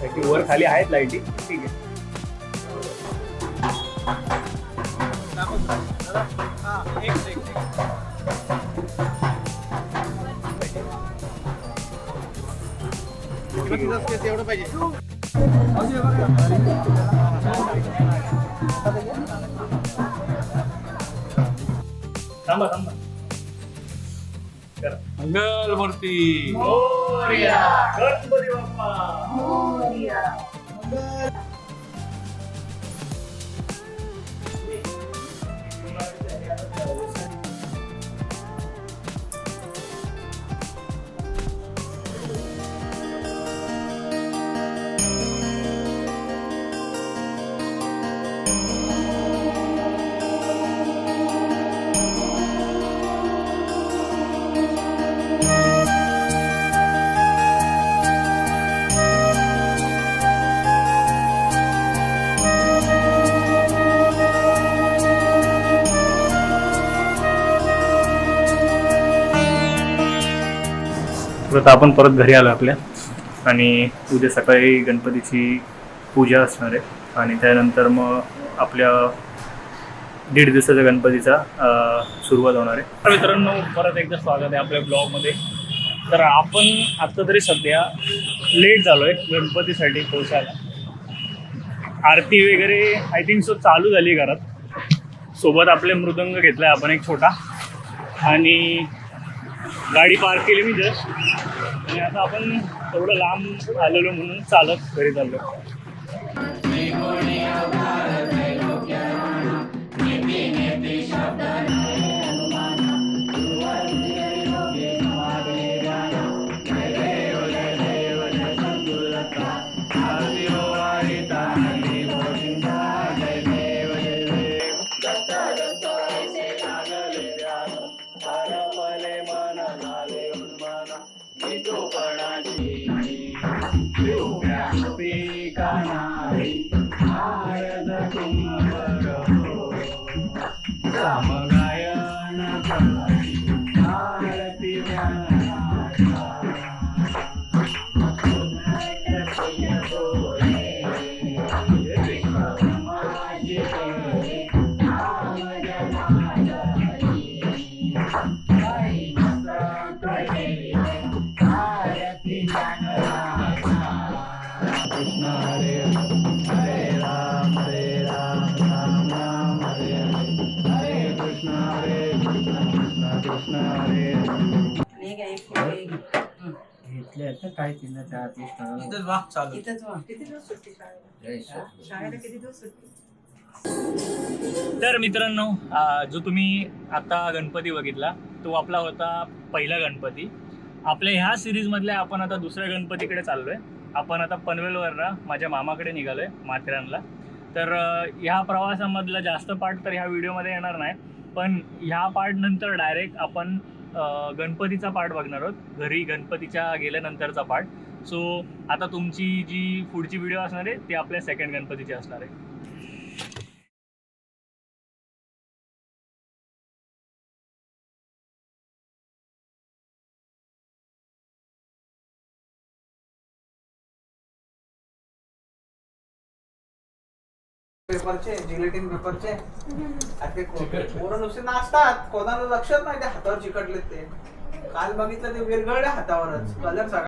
की वर खाली आहेत लाईटी. ठीक आहे. एवढं पाहिजे. थांबा थांबा. करा. मंगलमूर्ती मोरया. गणपती बाप्पा मोरया. आता आपण परत घरी आलो आपल्या आणि उद्या सकाळी गणपतीची पूजा असणार आहे आणि त्यानंतर मग आपल्या 1.5 दिवसाच्या गणपतीचा सुरुवात होणार आहे. तर मित्रांनो परत एकदा स्वागत आहे आपल्या ब्लॉगमध्ये. तर आपण आत्ता तरी सध्या लेट झालो आहे गणपतीसाठी पोहोचायला. आरती वगैरे आय थिंक सो चालू झाली घरात. सोबत आपले मृदंग घेतला आहे आपण एक छोटा आणि गाडी पार्क केली मी जस्ट आणि आता आपण थोडं लांब आलेलो म्हणून चालत घरी चाललो. काय तिला त्या तर मित्रांनो जो तुम्ही आता गणपती बघितला तो आपला होता पहिला गणपती. आपल्या ह्या सिरीजमधल्या आपण आता दुसऱ्या गणपतीकडे चाललोय. आपण आता पनवेलवरनं माझ्या मामाकडे निघालोय माथेरानला. तर ह्या प्रवासामधला जास्त पार्ट तर ह्या व्हिडिओमध्ये येणार नाही, पण ह्या पार्ट नंतर डायरेक्ट आपण गणपतीचा पार्ट बघणार आहोत, घरी गणपतीच्या गेल्यानंतरचा पार्ट. सो आता तुमची जी पुढची व्हिडिओ असणार आहे ती आपल्या सेकंड गणपतीची असणार आहे. पेपरचे जिलेटिन पेपरचे पोरं नुसते नाचतात, कोणाला लक्षात नाही ते हातावर चिकटलेत. ते काल बघितलं ते विरघळल्या हातावरच कलर सगळा.